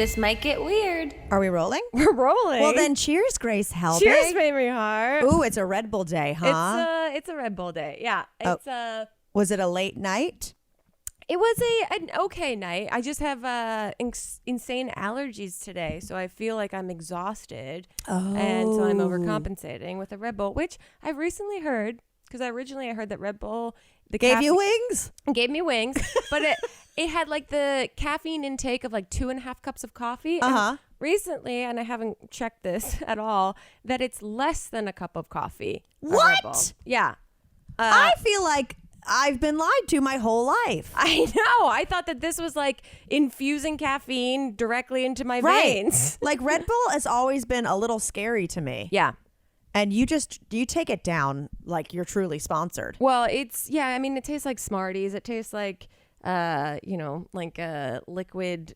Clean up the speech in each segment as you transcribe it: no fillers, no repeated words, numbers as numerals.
This might get weird. Are we rolling? We're rolling. Well, then cheers, Grace Helbig. Cheers, Mamrie Hart. Ooh, it's a Red Bull day, huh? It's a Red Bull day. Yeah. It's Was it a late night? It was an okay night. I just have insane allergies today, so I feel like I'm exhausted. Oh. And so I'm overcompensating with a Red Bull, which I've recently heard, because originally I heard that Red Bull Gave you wings? Gave me wings, but it had like the caffeine intake of like 2.5 cups of coffee. Uh-huh. Recently, and I haven't checked this at all, that it's less than a cup of coffee. What? Yeah. I feel like I've been lied to my whole life. I know. I thought that this was like infusing caffeine directly into my veins. Like Red Bull has always been a little scary to me. Yeah. And you take it down like you're truly sponsored. Well, it tastes like Smarties. It tastes like, like liquid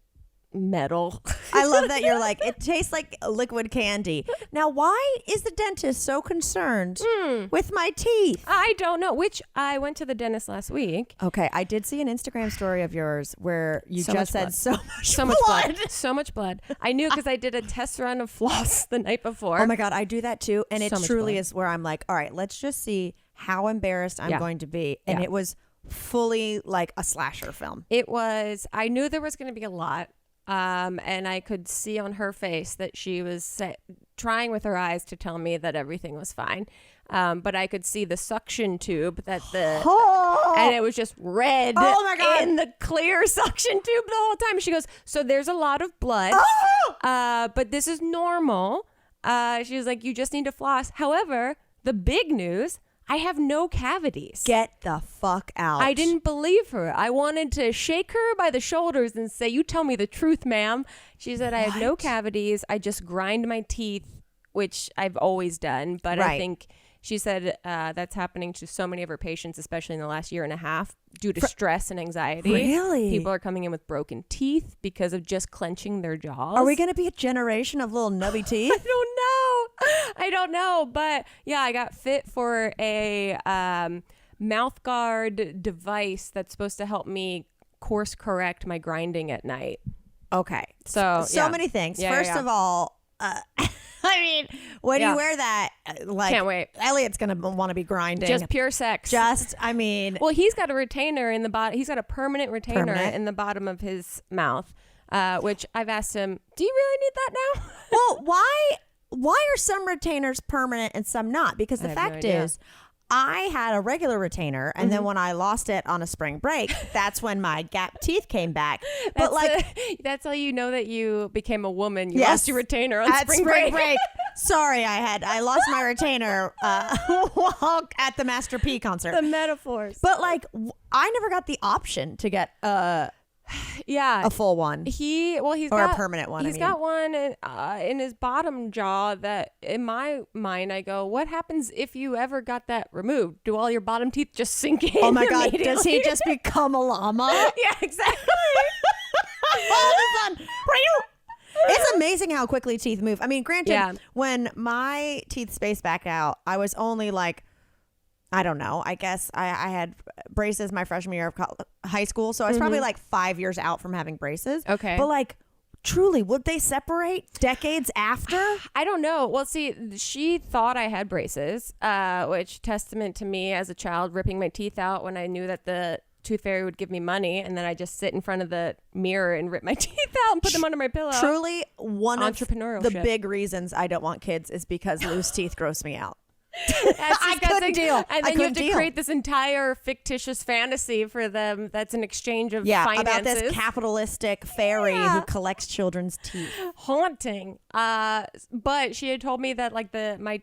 metal. I love that you're like, it tastes like liquid candy. Now, why is the dentist so concerned with my teeth? I don't know. Which I went to the dentist last week. Okay, I did see an Instagram story of yours where you So just much said blood. so much blood. So much blood. I knew because I did a test run of floss the night before. Oh my God, I do that too. And it So much truly blood. is where I'm like, all right, let's just see how embarrassed I'm going to be. And Yeah. it was fully like a slasher film. It was, I knew there was going to be a lot. And I could see on her face that she was trying with her eyes to tell me that everything was fine. But I could see the suction tube and it was just red in the clear suction tube the whole time. She goes, so there's a lot of blood, but this is normal. She was like, you just need to floss. However, the big news, I have no cavities. Get the fuck out. I didn't believe her. I wanted to shake her by the shoulders and say, you tell me the truth, ma'am. She said, I have no cavities. I just grind my teeth, which I've always done. But I think she said that's happening to so many of her patients, especially in the last year and a half, due to stress and anxiety. Really? People are coming in with broken teeth because of just clenching their jaws. Are we going to be a generation of little nubby teeth? I don't know. But yeah, I got fit for a mouth guard device that's supposed to help me course correct my grinding at night. Okay. So many things. Yeah, First of all, I mean, when you wear that, like, can't wait. Elliot's going to want to be grinding. Just pure sex. Well, he's got a retainer in the bottom. He's got a permanent retainer in the bottom of his mouth, which I've asked him, do you really need that now? Well, why are some retainers permanent and some not? Because the fact is, I had a regular retainer, and then when I lost it on a spring break, that's when my gap teeth came back. But that's how you know that you became a woman. You lost your retainer on spring break. Sorry, I lost my retainer while at the Master P concert. The metaphors. But like, I never got the option to get a full one. He's got a permanent one. He's got one in his bottom jaw that, in my mind, I go, what happens if you ever got that removed? Do all your bottom teeth just sink in? Oh my God! Does he just become a llama? Yeah, exactly. All of a sudden, it's amazing how quickly teeth move. I mean, granted, when my teeth spaced back out, I was only like, I don't know. I guess I had braces my freshman year of high school. So I was probably like 5 years out from having braces. Okay. But like, truly, would they separate decades after? I don't know. Well, see, she thought I had braces, which testament to me as a child ripping my teeth out when I knew that the tooth fairy would give me money, and then I just sit in front of the mirror and rip my teeth out and put them under my pillow. Truly, one of the big reasons I don't want kids is because loose teeth gross me out. I couldn't deal. And then you have to create this entire fictitious fantasy for them that's an exchange of finances. About this capitalistic fairy who collects children's teeth. Haunting. But she had told me that like my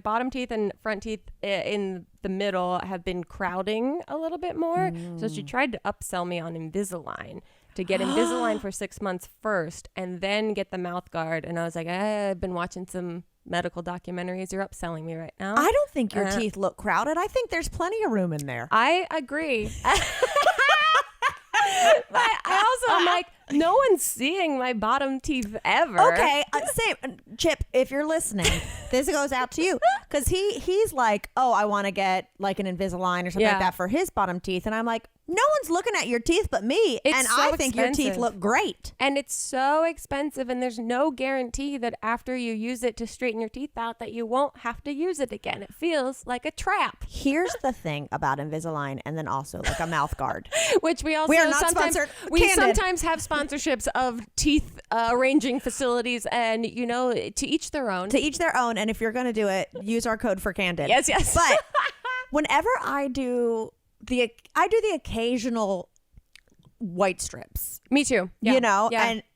bottom teeth and front teeth in the middle have been crowding a little bit more. So she tried to upsell me on Invisalign, to get Invisalign for 6 months first and then get the mouth guard. And I was like, I've been watching some medical documentaries. You're upselling me right now. I don't think your teeth look crowded. I think there's plenty of room in there. I agree. But I also am like, no one's seeing my bottom teeth ever. Okay, same. Chip, if you're listening, this goes out to you. Because he's like, oh, I want to get like an Invisalign or something like that for his bottom teeth. And I'm like, no one's looking at your teeth but me. And so I think your teeth look great. And it's so expensive. And there's no guarantee that after you use it to straighten your teeth out that you won't have to use it again. It feels like a trap. Here's the thing about Invisalign and then also like a mouth guard. Which we also are not sponsored. We sometimes have sponsorships of teeth arranging facilities. And, you know, to each their own. To each their own. And if you're going to do it, use our code for Candid. Yes. But whenever I do the occasional white strips. Me too. Yeah. You know,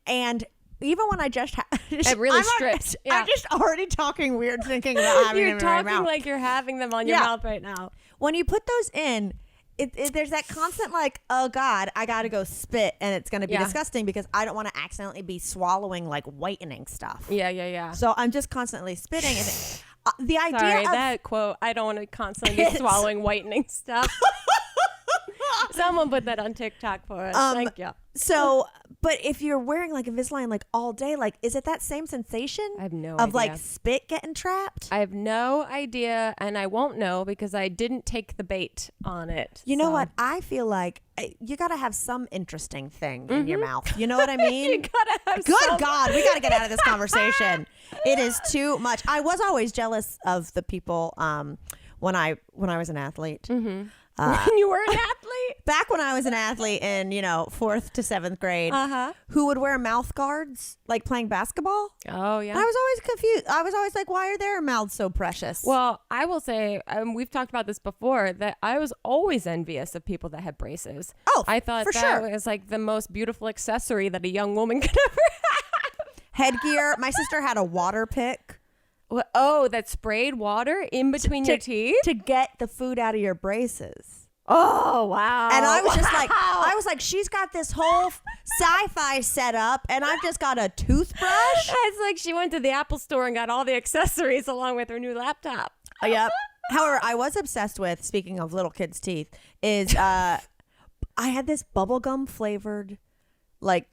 and even when I just really stripped. I'm just already talking weird, thinking about having them in my mouth. You're talking like you're having them on your mouth right now. When you put those in, there's that constant like, oh God, I got to go spit, and it's going to be disgusting because I don't want to accidentally be swallowing like whitening stuff. Yeah. So I'm just constantly spitting. And the idea Sorry, of that quote, I don't want to constantly be swallowing whitening stuff. Someone put that on TikTok for us. Thank you. So, but if you're wearing like Invisalign like all day, like, is it that same sensation? I have no of idea. like spit getting trapped? I have no idea, and I won't know because I didn't take the bait on it. You know what? I feel like you got to have some interesting thing in your mouth. You know what I mean? You gotta have Good God, we got to get out of this conversation. It is too much. I was always jealous of the people when I was an athlete. Mm-hmm. When you were an athlete? Back when I was an athlete in, 4th to 7th grade, who would wear mouth guards, like playing basketball. Oh, yeah. I was always confused. I was always like, why are their mouths so precious? Well, I will say, we've talked about this before, that I was always envious of people that had braces. Oh, I thought for that sure. was like the most beautiful accessory that a young woman could ever have. Headgear. My sister had a water pick. Oh, that sprayed water in between your teeth? To get the food out of your braces. Oh, wow. And I was just like, she's got this whole sci-fi setup and I've just got a toothbrush. It's like she went to the Apple store and got all the accessories along with her new laptop. Yep. However, I was obsessed with, speaking of little kids' teeth, is I had this bubblegum flavored like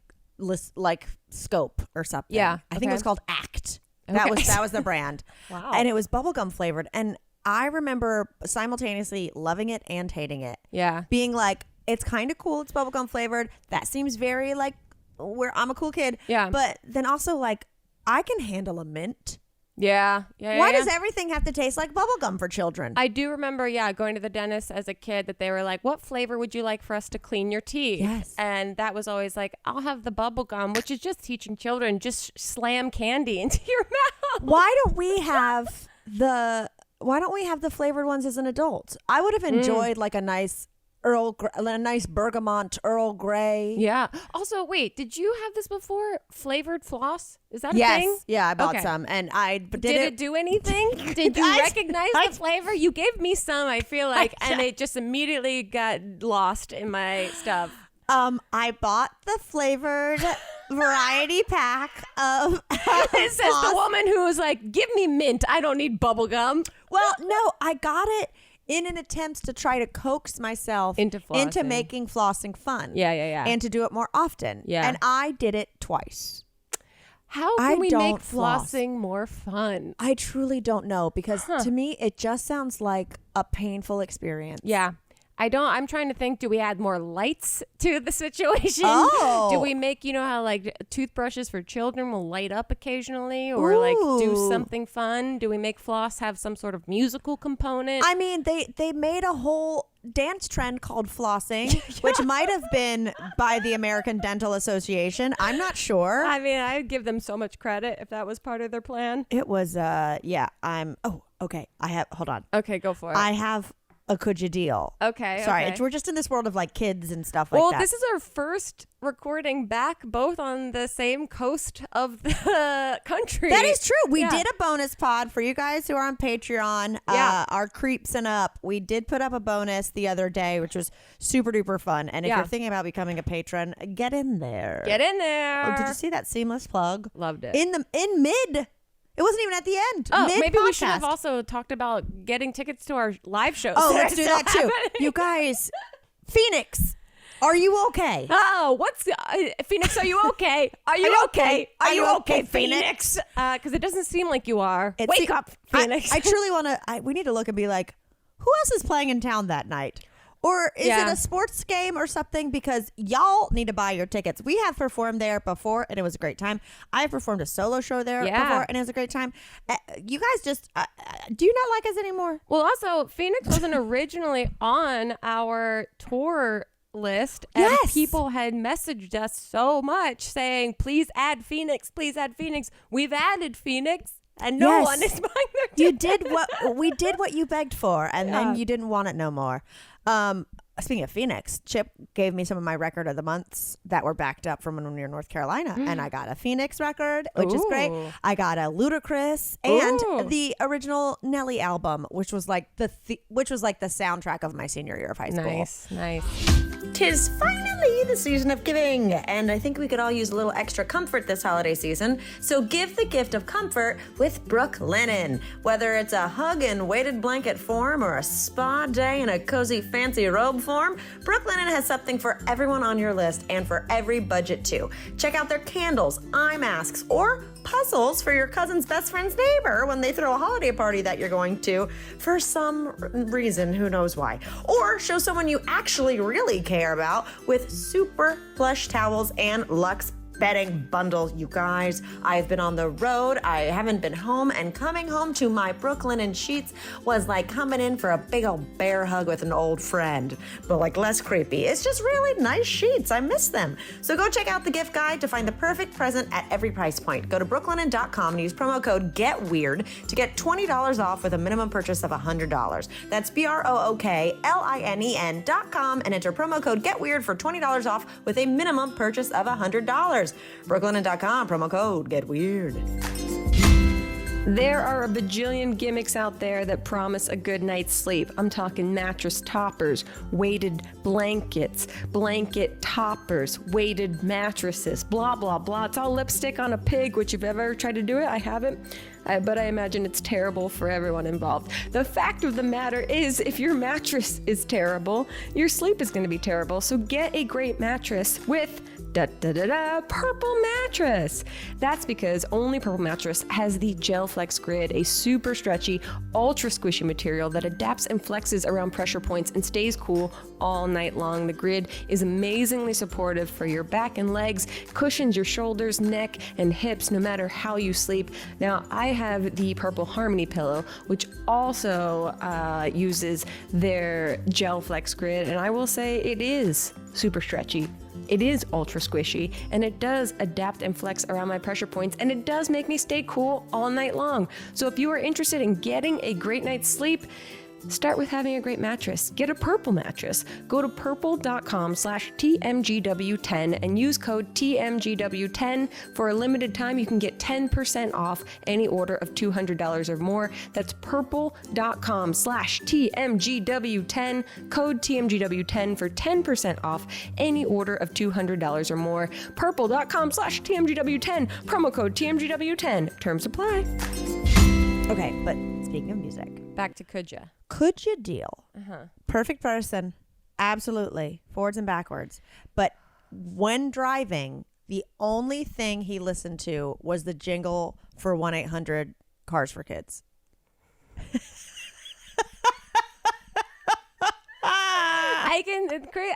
scope or something. Yeah. I think it was called Act. That was the brand. Wow. And it was bubblegum flavored. And I remember simultaneously loving it and hating it. Yeah. Being like, it's kind of cool. It's bubblegum flavored. That seems very like where I'm a cool kid. Yeah. But then also like, I can handle a mint. Yeah. Why does everything have to taste like bubblegum for children? I do remember, going to the dentist as a kid that they were like, what flavor would you like for us to clean your teeth? Yes. And that was always like, I'll have the bubble gum, which is just teaching children, just slam candy into your mouth. Why don't we have the flavored ones as an adult? I would have enjoyed like a nice bergamot Earl Grey. Yeah. Also, wait, did you have this before? Flavored floss? Is that a thing? Yeah, I bought some, and I did it do anything? Did you recognize the flavor? You gave me some, I feel like, and it just immediately got lost in my stuff. I bought the flavored variety pack of It says the woman who was like, give me mint. I don't need bubble gum. Well, no, I got it in an attempt to try to coax myself into making flossing fun. Yeah. And to do it more often. Yeah. And I did it twice. How can we make flossing more fun? I truly don't know, because to me, it just sounds like a painful experience. Yeah. I'm trying to think, do we add more lights to the situation? Oh. Do we make, how like toothbrushes for children will light up occasionally, or like do something fun? Do we make floss have some sort of musical component? I mean, they made a whole dance trend called flossing, which might have been by the American Dental Association. I'm not sure. I mean, I'd give them so much credit if that was part of their plan. It was, okay. Hold on. Okay, go for it. I have a could you deal. Okay. Sorry, okay. We're just in this world of like kids and stuff like that. Well, this is our first recording back both on the same coast of the country. That is true. We did a bonus pod for you guys who are on Patreon. Our creeps and up. We did put up a bonus the other day, which was super duper fun. And if you're thinking about becoming a patron, get in there. Get in there. Oh, did you see that seamless plug? Loved it. In mid. It wasn't even at the end. Oh, Mid-podcast. maybe we should have also talked about getting tickets to our live shows. Oh, let's do that too. You guys, Phoenix. Are you okay? Oh, what's Phoenix? Are you okay? Are you okay? Are you okay, Phoenix? Because it doesn't seem like you are. Wake up, Phoenix. I truly want to. We need to look and be like, who else is playing in town that night? Or is it a sports game or something? Because y'all need to buy your tickets. We have performed there before, and it was a great time. I have performed a solo show there before, and it was a great time. You guys just, do you not like us anymore? Well, also, Phoenix wasn't originally on our tour list, and people had messaged us so much saying, please add Phoenix, please add Phoenix. We've added Phoenix. And no one is buying their tickets. We did what you begged for, and then you didn't want it no more. Speaking of Phoenix, Chip gave me some of my record of the months that were backed up from when we were in North Carolina, and I got a Phoenix record, which is great. I got a Ludacris and the original Nelly album, which was like the soundtrack of my senior year of high school. Nice. 'Tis finally the season of giving, and I think we could all use a little extra comfort this holiday season. So give the gift of comfort with Brooklinen. Whether it's a hug in weighted blanket form or a spa day in a cozy fancy robe form, Brooklinen has something for everyone on your list and for every budget too. Check out their candles, eye masks, or puzzles for your cousin's best friend's neighbor when they throw a holiday party that you're going to for some reason, who knows why. Or show someone you actually really care about with super plush towels and luxe bedding bundle. You guys, I've been on the road, I haven't been home, and coming home to my Brooklinen sheets was like coming in for a big old bear hug with an old friend, but like less creepy. It's just really nice sheets. I miss them. So go check out the gift guide to find the perfect present at every price point. Go to brooklinen.com and use promo code GETWEIRD to get $20 off with a minimum purchase of $100. That's BROOKLINEN.com and enter promo code GETWEIRD for $20 off with a minimum purchase of $100. Brooklinen.com, promo code Get Weird. There are a bajillion gimmicks out there that promise a good night's sleep. I'm talking mattress toppers, weighted blankets, blanket toppers, weighted mattresses, blah, blah, blah. It's all lipstick on a pig, which if you've ever tried to do it, I haven't. But I imagine it's terrible for everyone involved. The fact of the matter is, if your mattress is terrible, your sleep is going to be terrible. So get a great mattress with Purple Mattress. That's because only Purple Mattress has the Gel Flex Grid, a super stretchy, ultra squishy material that adapts and flexes around pressure points and stays cool all night long. The grid is amazingly supportive for your back and legs, cushions your shoulders, neck, and hips no matter how you sleep. Now, I have the Purple Harmony pillow, which also uses their Gel Flex Grid, and I will say it is super stretchy. It is ultra squishy, and it does adapt and flex around my pressure points, and it does make me stay cool all night long. So if you are interested in getting a great night's sleep, start with having a great mattress. Get a Purple mattress. Go to purple.com/TMGW10 and use code TMGW10. For a limited time, you can get 10% off any order of $200 or more. That's purple.com/TMGW10, code TMGW10 for 10% off any order of $200 or more. Purple.com/TMGW10, promo code TMGW10. Terms apply. Okay, but speaking of music, back to Could Ya? Could you deal? Perfect person, absolutely, forwards and backwards. But when driving, the only thing he listened to was the jingle for 1-800 Cars for Kids.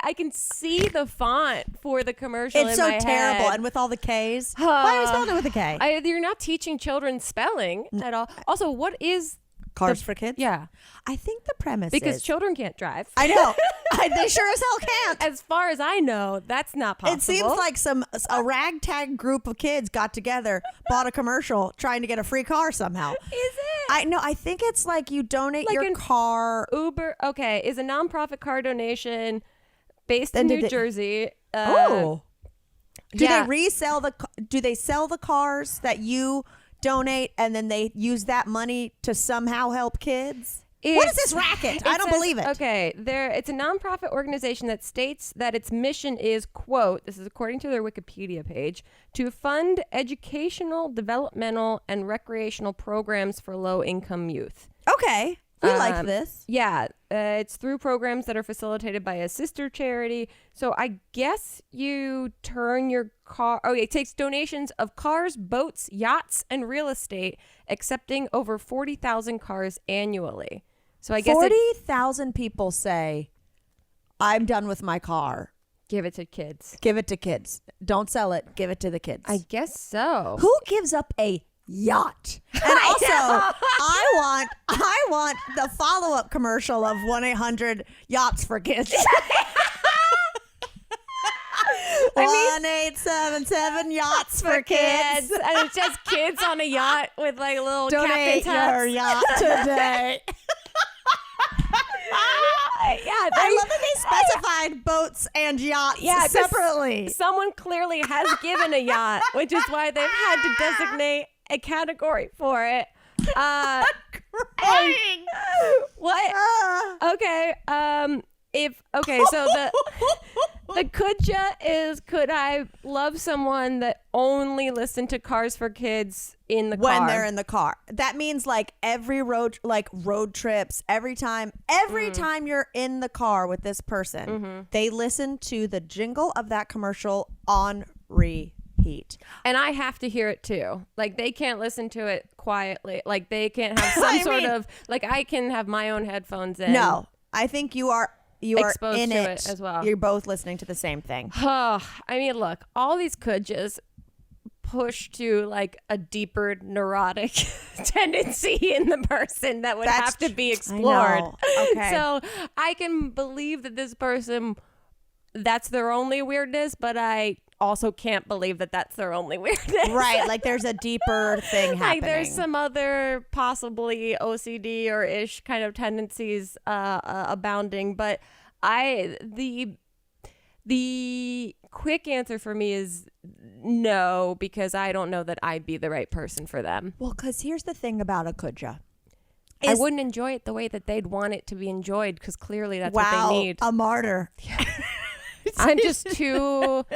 I can see the font for the commercial. It's so terrible, and with all the K's. Why are you spelling it with a K? You're not teaching children spelling at all. Also, what is Cars for Kids? Yeah. I think the premise because is... children can't drive. I know. They sure as hell can't. As far as I know, that's not possible. It seems like a ragtag group of kids got together, bought a commercial, trying to get a free car somehow. Is it? I think it's like you donate like your car. Uber, okay, is a nonprofit car donation based in New Jersey. Do they sell the cars that you donate, and then they use that money to somehow help kids? What is this racket? I don't believe it. Okay, it's a nonprofit organization that states that its mission is, quote, this is according to their Wikipedia page, to fund educational, developmental, and recreational programs for low-income youth. Okay. We like this. Yeah. It's through programs that are facilitated by a sister charity. So I guess you turn your car. Oh, it takes donations of cars, boats, yachts, and real estate, accepting over 40,000 cars annually. So I guess 40,000 people say, I'm done with my car. give it to kids. Give it to kids. Don't sell it. Give it to the kids. I guess so. Who gives up a yacht? And also, I want the follow-up commercial of 1-800-YACHTS for kids. 1-877 yachts for kids. And it's just kids on a yacht with like a little Donate captain's hats. your yacht today. Yeah, I love that they specified boats and yachts separately. Someone clearly has given a yacht, which is why they've had to designate a category for it. What? Okay. So the coulda is, could I love someone that only listened to Cars for Kids in the car? When they're in the car. That means like every road trips, every time you're in the car with this person, they listen to the jingle of that commercial on repeat. And I have to hear it too. Like they can't listen to it quietly. Like they can't have some sort of, like I can have my own headphones in. No, I think you are exposed in to it as well. You're both listening to the same thing. I mean, look, all these could just push to like a deeper neurotic tendency in the person that would have to be explored. Okay. So I can believe that this person, that's their only weirdness, but I also can't believe that that's their only weirdness. Right, like there's a deeper thing happening. Like there's some other possibly OCD or ish kind of tendencies abounding, but the quick answer for me is no, because I don't know that I'd be the right person for them. Well, because here's the thing about a kuja. I wouldn't enjoy it the way that they'd want it to be enjoyed, because clearly that's what they need. A martyr. I'm just too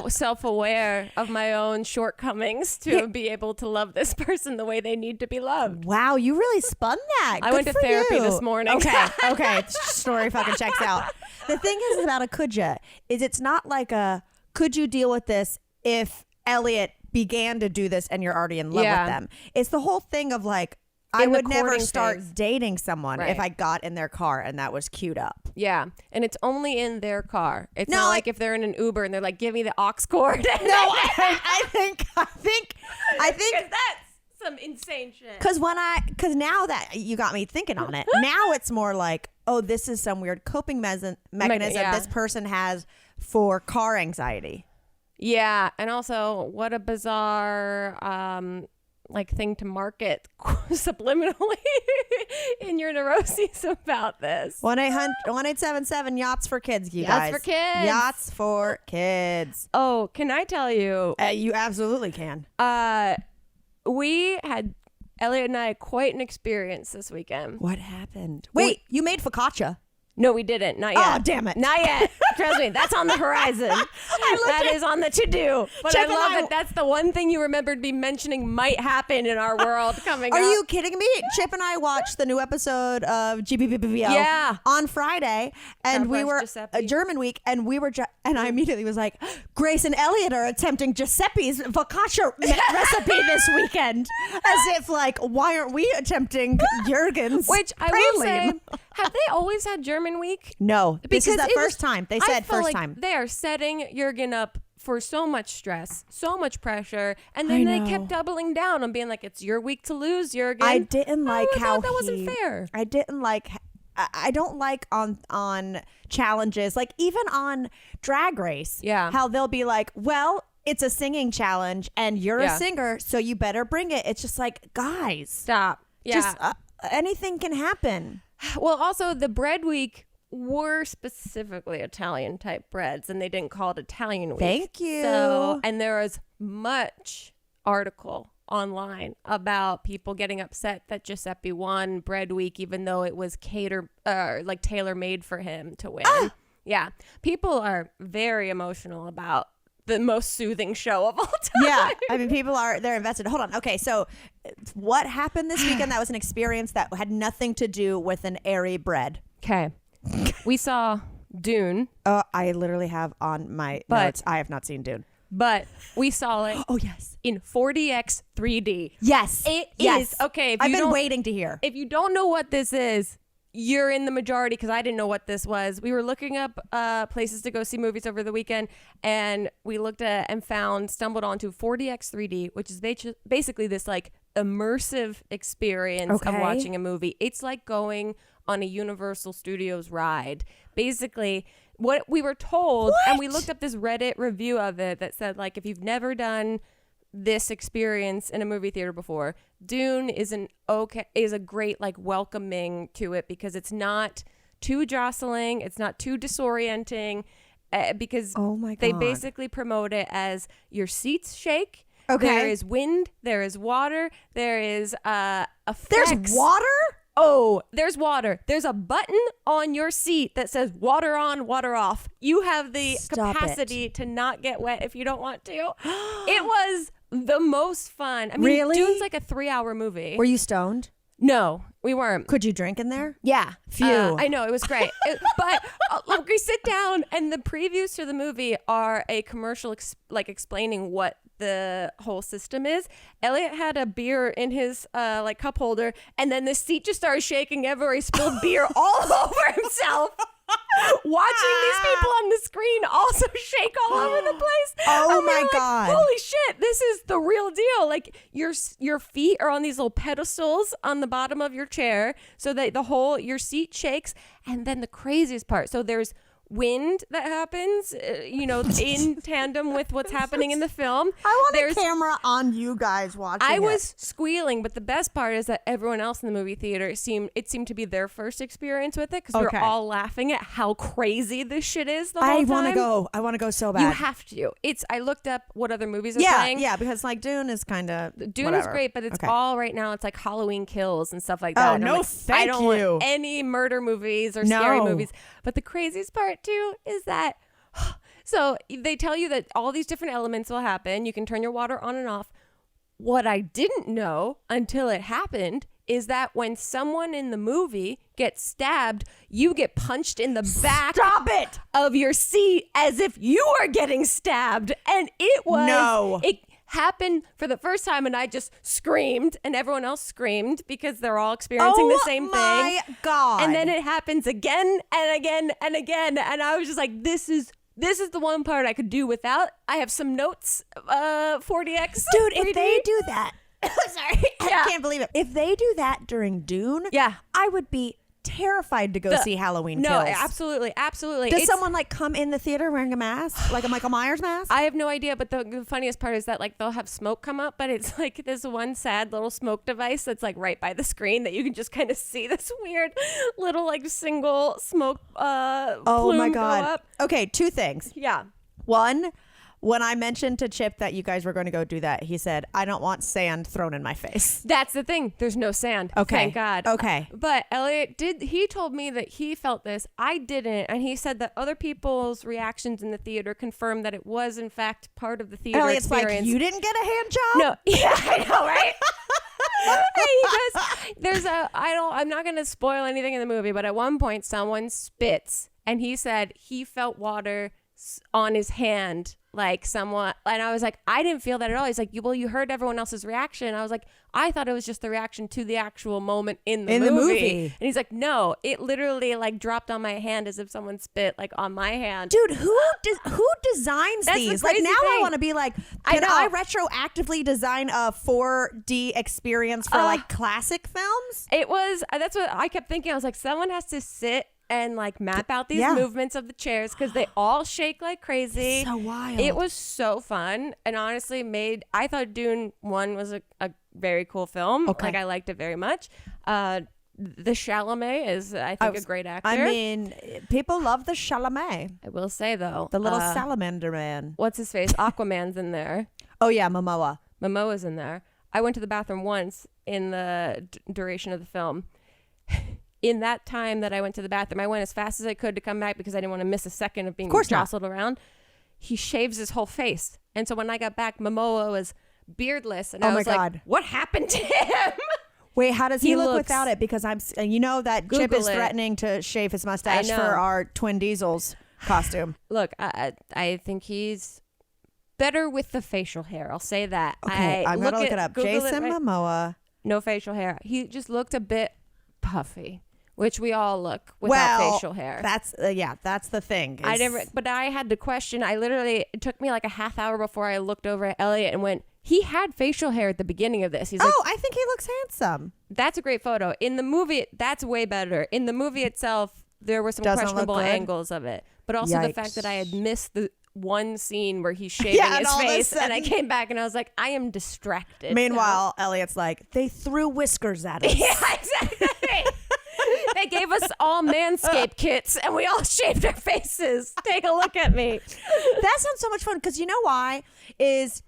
self-aware of my own shortcomings to be able to love this person the way they need to be loved. Wow, you really spun that. I went to therapy this morning. Okay. Story fucking checks out. The thing is about a kuja is it's not like could you deal with this if Elliot began to do this and you're already in love with them. It's the whole thing of like, I would never start dating someone if I got in their car and that was queued up. Yeah, and it's only in their car. It's not like if they're in an Uber and they're like, "Give me the aux cord." No, I think that's some insane shit. Because now that you got me thinking on it, now it's more like, oh, this is some weird coping mechanism this person has for car anxiety. Yeah, and also what a bizarre thing to market subliminally in your neuroses about this. 1-877 yachts for kids, you guys. Yachts for kids. Yachts for kids. Oh, can I tell you? You absolutely can. Elliot and I had quite an experience this weekend. What happened? Wait, you made focaccia. No, we didn't. Not yet. Oh, damn it. Not yet. Trust me, that's on the horizon. That is on the to-do. But Chip I love that that's the one thing you remembered me mentioning might happen in our world coming up. Are you kidding me? Chip and I watched the new episode of GBBBO on Friday, and we were German week, and we were and I immediately was like, Grace and Elliot are attempting Giuseppe's focaccia recipe this weekend. As if like, why aren't we attempting Jürgen's? Which I will say, have they always had German week? No, this is the first time. They said first time. They are setting Jürgen up for so much stress, so much pressure, and then they kept doubling down on being like, "It's your week to lose, Jürgen." I didn't like how that wasn't fair. I didn't like. I don't like on challenges, like even on Drag Race. Yeah, how they'll be like, "Well, it's a singing challenge, and you're a singer, so you better bring it." It's just like, guys, stop. Yeah, just anything can happen. Well, also the bread week were specifically Italian type breads, and they didn't call it Italian week. Thank you. So, and there was much article online about people getting upset that Giuseppe won bread week, even though it was tailor made for him to win. Yeah, people are very emotional about the most soothing show of all time. Yeah, I mean, they're invested. Hold on. Okay, so what happened this weekend that was an experience that had nothing to do with an airy bread? Okay. We saw Dune. I literally have on my notes. I have not seen Dune. But we saw it. Oh, yes. In 40x 3D. Yes. It is. Okay. I've been waiting to hear. If you don't know what this is, you're in the majority because I didn't know what this was. We were looking up places to go see movies over the weekend, and we looked at and stumbled onto 40x 3D, which is basically this like immersive experience of watching a movie. It's like going on a Universal Studios ride. Basically, what we were told, and we looked up this Reddit review of it that said, like, if you've never done this experience in a movie theater before, Dune is a great like welcoming to it because it's not too jostling, it's not too disorienting, because they basically promote it as your seats shake. Okay. There is wind, there is water, there is effects. There's water? Oh, there's water. There's a button on your seat that says water on, water off. You have the capacity to not get wet if you don't want to. It was the most fun. I mean, really? Dune's like a 3-hour movie. Were you stoned? No, we weren't. Could you drink in there? Yeah. Phew. I know, it was great. But look, we sit down and the previews to the movie are a commercial explaining what the whole system is. Elliot had a beer in his like cup holder, and then the seat just started shaking everywhere. He spilled beer all over himself. Watching these people on the screen also shake all over the place. Oh and my God. Holy shit, this is the real deal. Like your feet are on these little pedestals on the bottom of your chair so that your seat shakes. And then the craziest part, so there's wind that happens, in tandem with what's happening in the film. I want a camera on you guys watching I was squealing, but the best part is that everyone else in the movie theater seemed to be their first experience with it because we were all laughing at how crazy this shit is the whole time. I want to go so bad. You have to. I looked up what other movies are playing. Yeah, because like Dune is kind of Dune is great, but it's all right now. It's like Halloween Kills and stuff like that. Oh, no, thank I don't you. want any murder movies or scary movies. But the craziest part too is that so they tell you that all these different elements will happen. You can turn your water on and off. What I didn't know until it happened is that when someone in the movie gets stabbed, you get punched in the back of your seat as if you are getting stabbed. And it happened for the first time, and I just screamed, and everyone else screamed because they're all experiencing the same thing. Oh my God. And then it happens again and again and again, and I was just like, this is the one part I could do without. I have some notes, 40x. Dude, 3D. if they do that, sorry, I can't believe it. If they do that during Dune, I would be terrified to go see Halloween Kills. No, absolutely. Does someone like come in the theater wearing a mask, like a Michael Myers mask? I have no idea, but the funniest part is that like they'll have smoke come up, but it's like this one sad little smoke device that's like right by the screen that you can just kind of see this weird little like single smoke plume go up. Okay, 2 things. Yeah. One, when I mentioned to Chip that you guys were going to go do that, he said, I don't want sand thrown in my face. That's the thing. There's no sand. Okay. Thank God. Okay. But Elliot he told me that he felt this. I didn't. And he said that other people's reactions in the theater confirmed that it was, in fact, part of the theater Elliot's experience. like, you didn't get a hand job? No. Yeah, I know, right? I'm not going to spoil anything in the movie, but at one point someone spits and he said he felt water on his hand, like someone, and I was like, I didn't feel that at all. He's like, well, you heard everyone else's reaction. I was like, I thought it was just the reaction to the actual moment in the movie. And he's like, no, it literally like dropped on my hand as if someone spit like on my hand. Dude, who designs these? Like now I want to be like, can I retroactively design a 4D experience for like classic films? That's what I kept thinking. I was like, someone has to sit and like map out these movements of the chairs because they all shake like crazy. It's so wild. It was so fun, and honestly I thought Dune 1 was a very cool film. Okay. Like I liked it very much. The Chalamet is, I think, a great actor. I mean, people love the Chalamet. I will say though, the little salamander man. What's his face? Aquaman's in there. Oh yeah, Momoa. Momoa's in there. I went to the bathroom once in the duration of the film. In that time that I went to the bathroom, I went as fast as I could to come back because I didn't want to miss a second of being jostled around. He shaves his whole face. And so when I got back, Momoa was beardless. And I was like, what happened to him? Wait, how does he look looks- without it? Because you know that Chip Google is it. threatening to shave his mustache I for know. our Twin Diesels costume. Look, I think he's better with the facial hair. I'll say that. Okay, I'm gonna look it up. Google Jason Momoa. No facial hair. He just looked a bit puffy, which we all look without facial hair. That's that's the thing. I never, but I had to question. It took me like a half hour before I looked over at Elliot and went, he had facial hair at the beginning of this. He's like, I think he looks handsome. that's a great photo. In the movie, that's way better. In the movie itself, there were some Doesn't look questionable good? angles of it. But also the fact that I had missed the one scene where he's shaving Yeah, and his all of a face, and I sudden- came back and I was like, I am distracted. Meanwhile, Elliot's like, they threw whiskers at us. Yeah, exactly. They gave us all Manscaped kits and we all shaved our faces. Take a look at me. That sounds so much fun because you know why? Is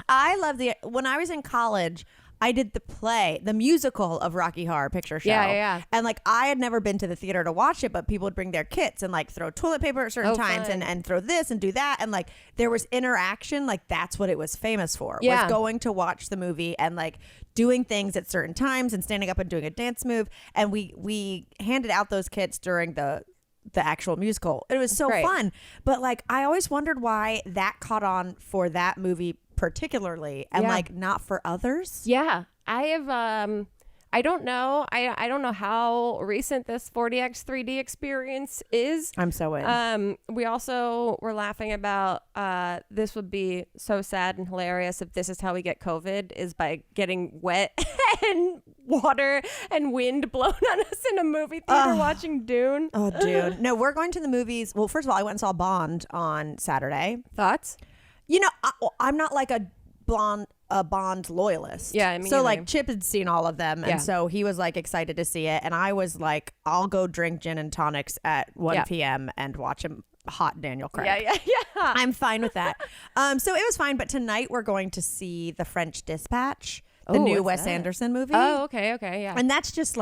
I love when I was in college, I did the musical of Rocky Horror Picture Show. Yeah. And like I had never been to the theater to watch it, but people would bring their kits and like throw toilet paper at certain times fun. and throw this and do that. And like there was interaction. Like that's what it was famous for. Yeah. Was going to watch the movie and like doing things at certain times and standing up and doing a dance move. And we handed out those kits during the actual musical. It was so great. fun. But like I always wondered why that caught on for that movie particularly and Yeah. like not for others. Yeah. I have I don't know. I don't know how recent this 4DX 3D experience is. I'm so in. We also were laughing about this would be so sad and hilarious if this is how we get COVID, is by getting wet and water and wind blown on us in a movie theater watching Dune. Oh, dude. No, we're going to the movies. Well, first of all, I went and saw Bond on Saturday. Thoughts? You know, I'm not like a Bond loyalist. Yeah, me so neither. like Chip had seen all of them, and Yeah. so he was like excited to see it, and I was like, I'll go drink gin and tonics at 1 p.m. and watch him hot Daniel Craig. Yeah. I'm fine with that. So it was fine, but tonight we're going to see The French Dispatch, the Oh, new what's Wes that? Anderson movie. Oh, okay, yeah. And that's just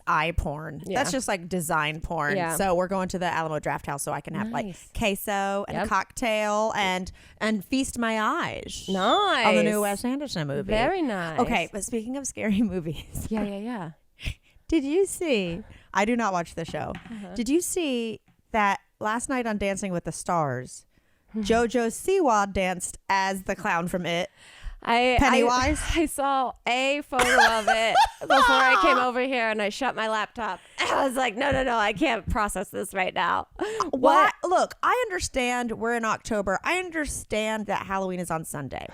eye porn. Yeah. That's just like design porn. Yeah. So we're going to the Alamo Draft House so I can have like Nice. queso and a Yep. cocktail and feast my eyes Nice. on the new Wes Anderson movie. Very nice. Okay, but speaking of scary movies, Yeah. did you see? I do not watch the show. Uh-huh. Did you see that last night on Dancing with the Stars, JoJo Siwa danced as the clown from It? Pennywise? I saw a photo of it before I came over here and I shut my laptop. I was like, no, I can't process this right now. What? Look, I understand we're in October. I understand that Halloween is on Sunday.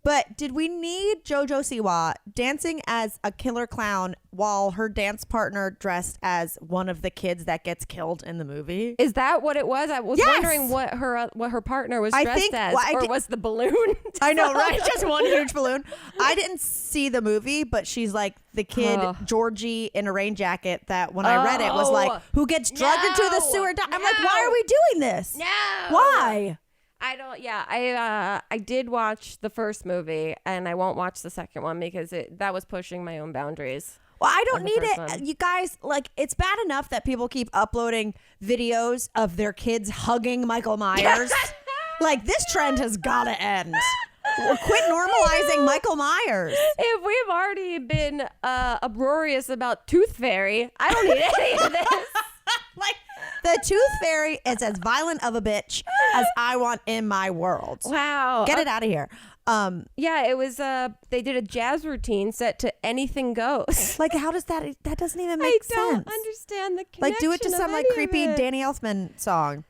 But did we need JoJo Siwa dancing as a killer clown while her dance partner dressed as one of the kids that gets killed in the movie? Is that what it was? I was Yes! wondering what her partner was I dressed think- as, well, I or did- was the balloon? I know, right? Just one huge balloon. I didn't see the movie, but she's like the kid, Oh. Georgie, in a rain jacket that when I read it was like, Oh, who gets drugged into the no, sewer. I'm like, why no. are we doing this? No. Why? I don't. Yeah, I did watch the first movie, and I won't watch the second one because that was pushing my own boundaries. Well, I don't of the need first it. one. You guys, like, it's bad enough that people keep uploading videos of their kids hugging Michael Myers. Like, this trend has got to end. Quit normalizing Michael Myers. If we've already been uproarious about Tooth Fairy, I don't need any of this. Like, the Tooth Fairy is as violent of a bitch as I want in my world. Wow. Get it out of here. Yeah, it was. They did a jazz routine set to "Anything Goes." Like, how does that doesn't even I make don't sense. understand the connection. Like, do it to of some like any of creepy it. Danny Elfman song.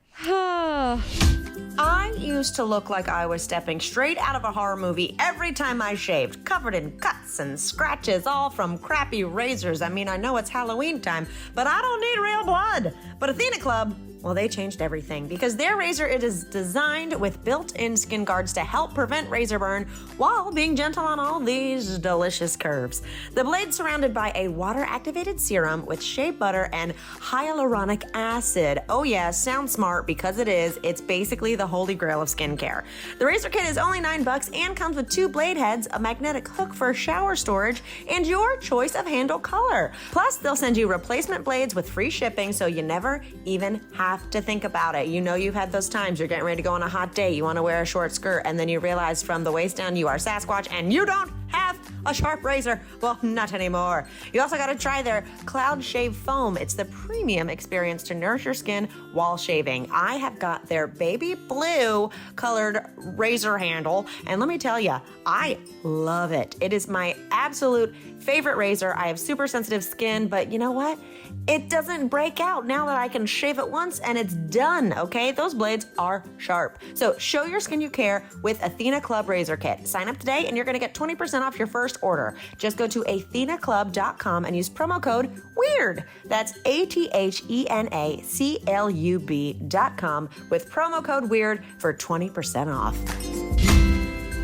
I used to look like I was stepping straight out of a horror movie every time I shaved, covered in cuts and scratches, all from crappy razors. I mean, I know it's Halloween time, but I don't need real blood. But Athena Club, well, they changed everything because their razor, it is designed with built-in skin guards to help prevent razor burn while being gentle on all these delicious curves. The blade's surrounded by a water-activated serum with shea butter and hyaluronic acid. Oh yeah, sounds smart because it is. It's basically the holy grail of skincare. The razor kit is only $9 and comes with 2 blade heads, a magnetic hook for shower storage, and your choice of handle color. Plus, they'll send you replacement blades with free shipping so you never even have to think about it. You know you've had those times you're getting ready to go on a hot date, you want to wear a short skirt, and then you realize from the waist down you are Sasquatch and you don't have a sharp razor. Well, not anymore. You also got to try their Cloud Shave Foam. It's the premium experience to nourish your skin while shaving. I have got their baby blue colored razor handle, and let me tell you, I love it. It is my absolute favorite razor. I have super sensitive skin, but you know what? It doesn't break out now that I can shave it once and it's done, okay? Those blades are sharp. So show your skin you care with Athena Club Razor Kit. Sign up today and you're gonna get 20% off your first order. Just go to athenaclub.com and use promo code WEIRD. That's ATHENACLUB.com with promo code WEIRD for 20% off.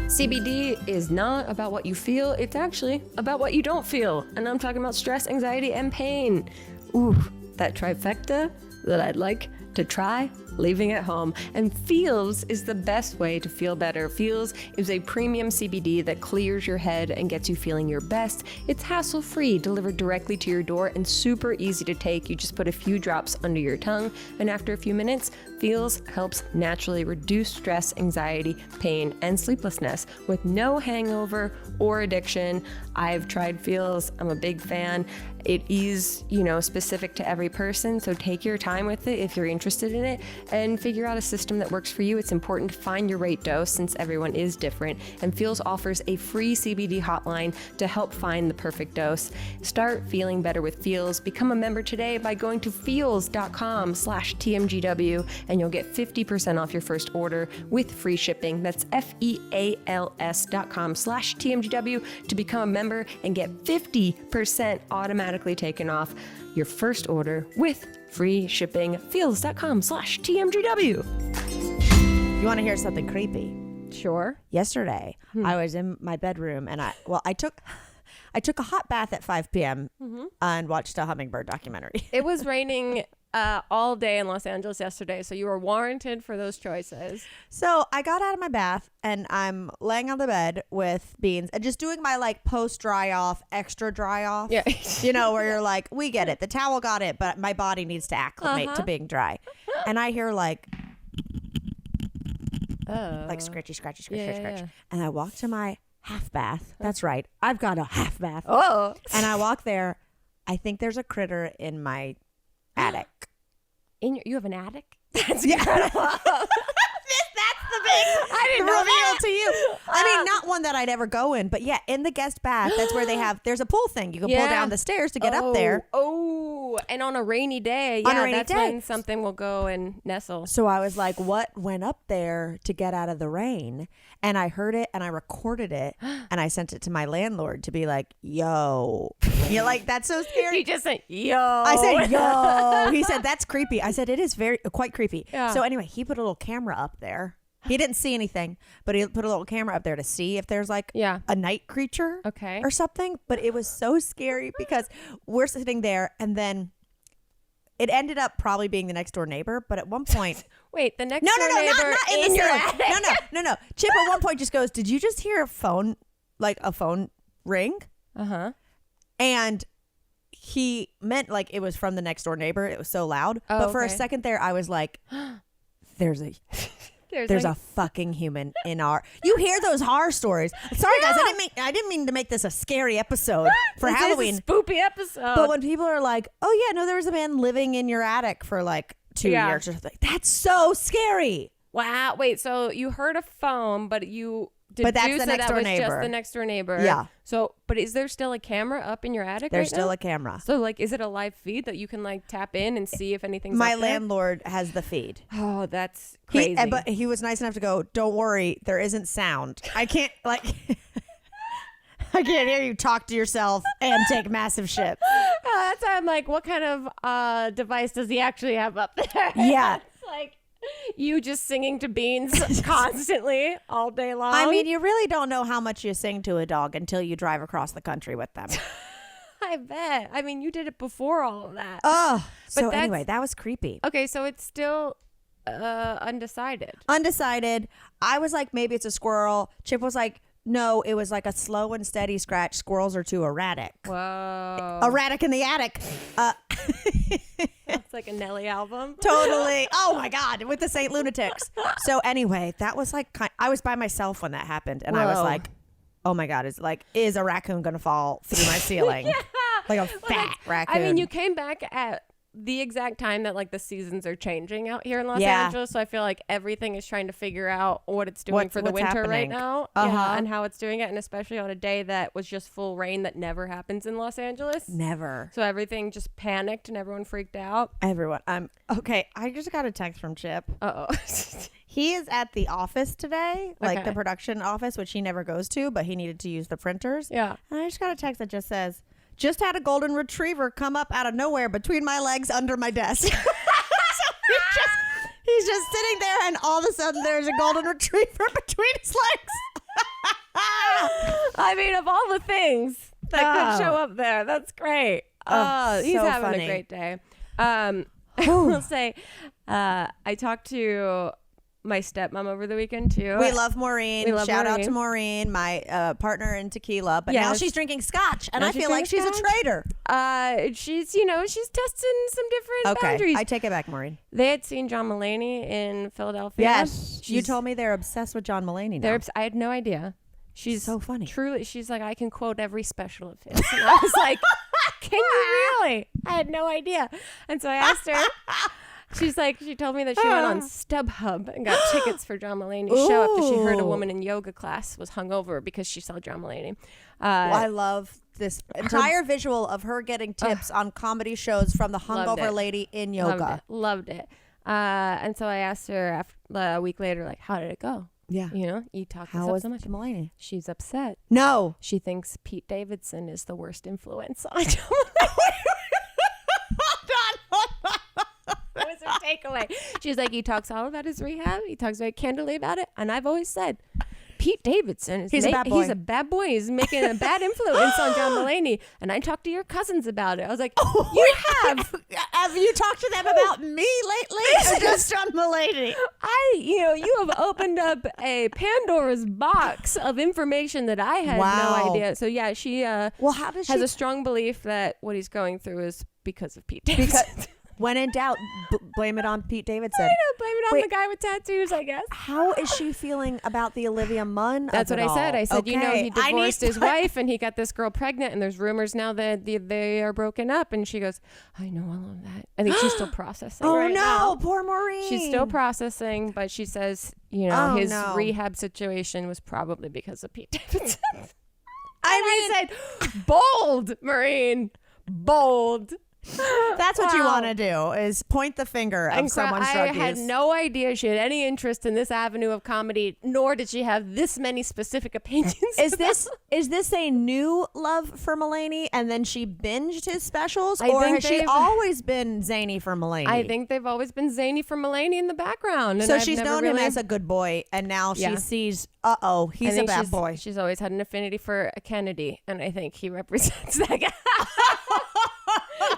CBD is not about what you feel, it's actually about what you don't feel. And I'm talking about stress, anxiety, and pain. Ooh, that trifecta that I'd like to try leaving at home. And Feels is the best way to feel better. Feels is a premium CBD that clears your head and gets you feeling your best. It's hassle-free, delivered directly to your door, and super easy to take. You just put a few drops under your tongue, and after a few minutes, Feels helps naturally reduce stress, anxiety, pain, and sleeplessness with no hangover or addiction. I've tried Feels. I'm a big fan. It is, specific to every person, so take your time with it if you're interested in it and figure out a system that works for you. It's important to find your right dose since everyone is different, and Feels offers a free CBD hotline to help find the perfect dose. Start feeling better with Feels. Become a member today by going to feels.com/TMGW, and you'll get 50% off your first order with free shipping. That's FEALS.com/TMGW to become a member and get 50% automatically taken off your first order with free shipping. Feels.com/TMGW. You want to hear something creepy? Sure. Yesterday, I was in my bedroom and I took a hot bath at 5 p.m. And watched a hummingbird documentary. It was raining all day in Los Angeles yesterday, so you were warranted for those choices. So I got out of my bath and I'm laying on the bed with Beans and just doing my post dry off, extra dry off. Yeah. Where you're like, we get it. The towel got it, but my body needs to acclimate to being dry. And I hear scratchy, scratch. Yeah. And I walk to my half bath. That's right. I've got a half bath. Oh. And I walk there. I think there's a critter in my attic. You have an attic? That's incredible. That's the big reveal to you. I mean, not one that I'd ever go in, but yeah, in the guest bath, that's where there's a pull thing. You can pull down the stairs to get up there. Oh, and on a rainy day, that's when something will go and nestle. So I was like, what went up there to get out of the rain? And I heard it and I recorded it and I sent it to my landlord to be like, yo. You're like, that's so scary. You just said, yo. I said, yo. He said, that's creepy. I said, it is quite creepy. Yeah. So anyway, he put a little camera up there. He didn't see anything, but he put a little camera up there to see if there's a night creature or something. But it was so scary because we're sitting there and then it ended up probably being the next door neighbor. But at one point, wait, the next door neighbor not in your attic? No. Chip at one point just goes, did you just hear a phone ring? Uh-huh. And he meant it was from the next door neighbor. It was so loud. But for a second there, I was like, there's a fucking human in our. You hear those horror stories? Sorry guys, I didn't mean to make this a scary episode for Halloween. This is a spoopy episode. But when people are like, "Oh yeah, no, there was a man living in your attic for 2 years," or something, that's so scary. Wow. Wait. So you heard a phone, but you. But that's the next door neighbor. Just the next door neighbor. Yeah. So, but is there still a camera up in your attic? There's right still now? a camera. So, is it a live feed that you can tap in and see if anything's My up there? landlord has the feed. Oh, that's crazy. But he was nice enough to go, don't worry, there isn't sound. I can't I can't hear you talk to yourself and take massive shits. That's why I'm like, what kind of device does he actually have up there? Yeah. It's you just singing to Beans constantly all day long. I mean, you really don't know how much you sing to a dog until you drive across the country with them. I bet. I mean, you did it before all of that. Oh, so anyway, that was creepy. Okay, so it's still undecided. Undecided. I was like, maybe it's a squirrel. Chip was like, no, it was a slow and steady scratch. Squirrels are too erratic. Whoa. Erratic in the attic. It's like a Nelly album. Totally. Oh my God. With the Saint Lunatics. So anyway, that was I was by myself when that happened. And I was like, oh my God, is a raccoon going to fall through my ceiling? Like a fat raccoon. I mean, you came back at the exact time that like the seasons are changing out here in Los Angeles, so I feel like everything is trying to figure out what it's doing for the winter happening right now, and how it's doing it, and especially on a day that was just full rain that never happens in Los Angeles. Never. So everything just panicked and everyone freaked out. Everyone. Okay. I just got a text from Chip. He is at the office today, like the production office, which he never goes to, but he needed to use the printers. Yeah. And I just got a text that just says, just had a golden retriever come up out of nowhere between my legs under my desk. So he's just sitting there, and all of a sudden there's a golden retriever between his legs. I mean, of all the things that could show up there, that's great. He's so having funny. a great day. I will say, I talked to my stepmom over the weekend too. We love Maureen. Shout out to Maureen, my partner in tequila. But now she's drinking scotch, and I feel like she's a traitor. She's testing some different boundaries. I take it back, Maureen. They had seen John Mulaney in Philadelphia. Yes, you told me they're obsessed with John Mulaney now. I had no idea. She's so funny. Truly, she's like, I can quote every special of his. And I was like, can you really? I had no idea. And so I asked her. She's like, she told me that she went on StubHub and got tickets for John Mulaney's show after she heard a woman in yoga class was hungover because she saw John Mulaney. I love this entire visual of her getting tips on comedy shows from the hungover lady in yoga. Loved it. And so I asked her a week later, like, how did it go? Yeah. You talk How this up was so much. Mulaney? She's upset. No. She thinks Pete Davidson is the worst influence on John That was her takeaway. She's like, he talks all about his rehab. He talks very candidly about it. And I've always said, Pete Davidson, he's a bad boy. He's a bad boy. He's making a bad influence on John Mulaney. And I talked to your cousins about it. I was like, you have. Have you talked to them about me lately? Or just John Mulaney? You have opened up a Pandora's box of information that I had no idea. So yeah, she has a strong belief that what he's going through is because of Pete Davidson. When in doubt, blame it on Pete Davidson. Blame it on the guy with tattoos, I guess. How is she feeling about the Olivia Munn? That's what I said. I said, okay. He divorced his wife and he got this girl pregnant, and there's rumors now that they are broken up. And she goes, I know all of that. I think she's still processing. Now. Poor Maureen. She's still processing, but she says, his rehab situation was probably because of Pete Davidson. I said, bold, Maureen, bold. That's what you want to do, is point the finger of someone's drug use. I had no idea she had any interest in this avenue of comedy, nor did she have this many specific opinions. Is this a new love for Mulaney, and then she binged his specials, or has she always been zany for Mulaney? I think they've always been zany for Mulaney in the background. So she's known him as a good boy, and now she sees, he's a bad boy. She's always had an affinity for a Kennedy, and I think he represents that guy.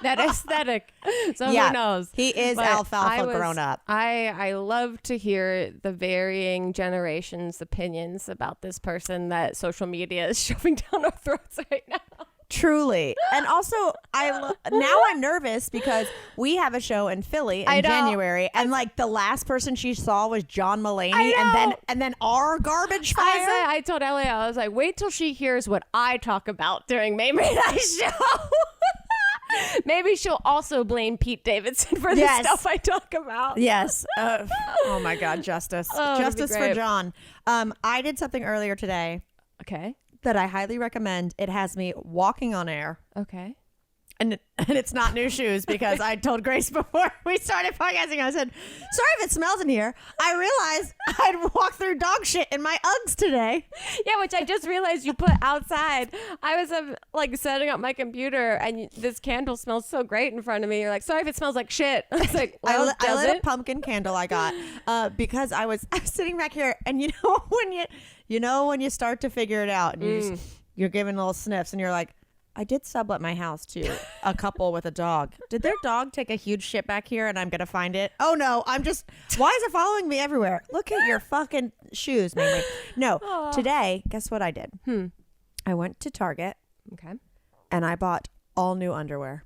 That aesthetic. So who knows? He is alfalfa grown up. I love to hear the varying generations' opinions about this person that social media is shoving down our throats right now. Truly. And also, now I'm nervous because we have a show in Philly in January, and like the last person she saw was John Mulaney, and then our garbage fire. I told Ellie, I was like, wait till she hears what I talk about during Mamrie and I's show. Maybe she'll also blame Pete Davidson for the stuff I talk about. Yes. Oh my God, justice. Justice for John. I did something earlier today. Okay. That I highly recommend. It has me walking on air. Okay. And it's not new shoes, because I told Grace before we started podcasting, I said, sorry if it smells in here. I realized I'd walked through dog shit in my Uggs today. Yeah, which I just realized you put outside. I was setting up my computer, and this candle smells so great in front of me. You're like, sorry if it smells like shit. I was like, well, I lit a pumpkin candle I got because I was sitting back here, and when you start to figure it out, and you're giving little sniffs, and you're like, I did sublet my house to a couple with a dog. Did their dog take a huge shit back here, and I'm going to find it? Oh, no. why is it following me everywhere? Look at your fucking shoes, Mamrie. No. Aww. Today, guess what I did? I went to Target. Okay. And I bought all new underwear.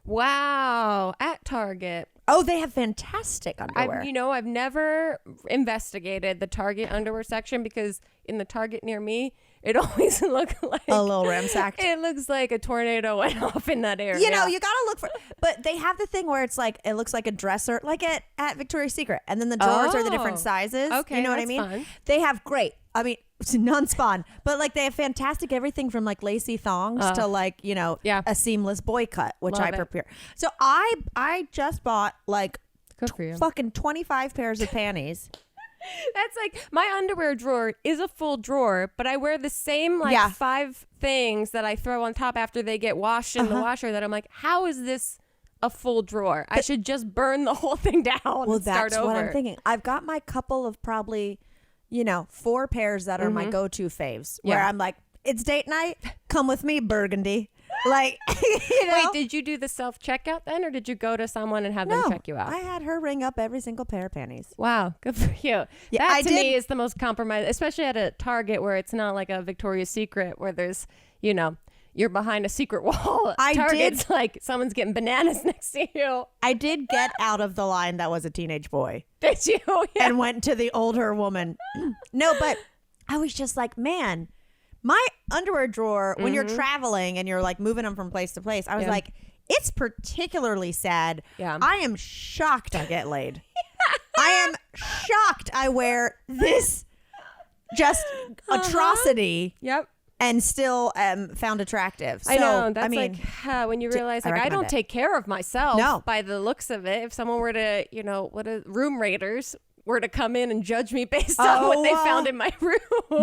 Wow. At Target. Oh, they have fantastic underwear. I've never investigated the Target underwear section because in the Target near me, it always looked like a little ransacked. It looks like a tornado went off in that area. You gotta look for. But they have the thing where it's like it looks like a dresser, like at Victoria's Secret, and then the drawers are the different sizes. Okay, you know what I that's mean? fun. They have great. I mean, it's non-spawn, but like they have fantastic everything from like lacy thongs to like a seamless boy cut, which Love I it. prepare. So I just bought like Good for you. fucking 25 pairs of panties. That's like my underwear drawer is a full drawer, but I wear the same 5 things that I throw on top after they get washed in the washer that I'm like, how is this a full drawer? I should just burn the whole thing down and start that's over. what I'm thinking. I've got my couple of probably 4 pairs that are my go-to faves where I'm like, it's date night, come with me, Burgundy. Like, Wait, did you do the self-checkout then, or did you go to someone and have them check you out? I had her ring up every single pair of panties. Wow, good for you. Yeah, That to me is the most compromised, especially at a Target where it's not like a Victoria's Secret where there's, you're behind a secret wall. Target's like someone's getting bananas next to you. I did get out of the line that was a teenage boy. Did you? Yeah. And went to the older woman. No, but I was just like, man, my underwear drawer, when you're traveling and you're like moving them from place to place, I was like, it's particularly sad. Yeah. I am shocked I get laid. I am shocked I wear this just atrocity. Yep. And still found attractive. So, I know. That's like when you realize, I I don't recommend it. take care of myself No. by the looks of it. If someone were to, room raiders were to come in and judge me based on what they found in my room.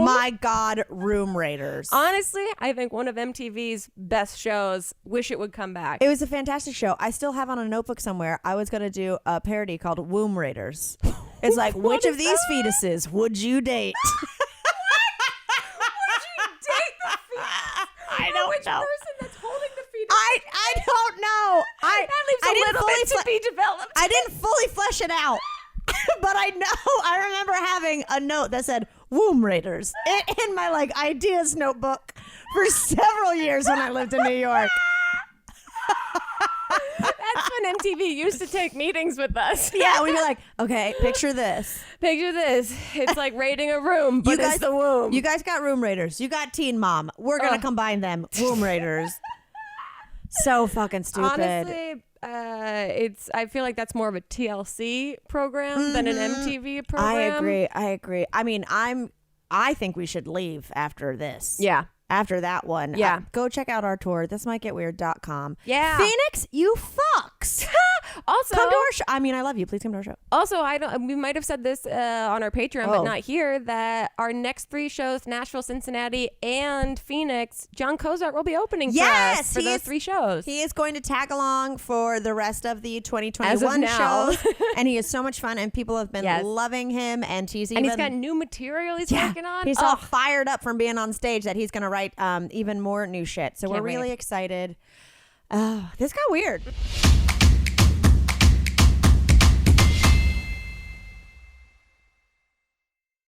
my God, Room Raiders. Honestly, I think one of MTV's best shows. Wish it would come back. It was a fantastic show. I still have on a notebook somewhere. I was going to do a parody called Womb Raiders. It's like, which of these fetuses would you date? I don't Which know. person that's holding the fetus? I don't know. That leaves I a didn't little fully bit to be developed. I didn't fully flesh it out. But I remember having a note that said Womb Raiders in my like ideas notebook for several years when I lived in New York. That's when MTV used to take meetings with us. Yeah, we'd be like, okay, picture this. Picture this. It's like raiding a room, but it's the womb. You guys got Room Raiders. You got Teen Mom. We're going to combine them. Womb Raiders. So fucking stupid. Honestly, I feel like that's more of a TLC program than an MTV program. I agree. I mean, I think we should leave after this. Yeah. After that one. Yeah. Go check out our tour, thismightgetweird.com. Yeah. Phoenix, you fucks. Also, Come to our show. I mean, I love you. Please come to our show. Also, we might have said this on our Patreon, but not here, that our next 3 shows, Nashville, Cincinnati, and Phoenix, John Kozart will be opening for us for those 3 shows. He is going to tag along for the rest of the As of 2021 now. shows. And he is so much fun, and people have been loving him. And he's got new material he's working on. He's all fired up from being on stage that he's going to write even more new shit. So we're really excited. This got weird.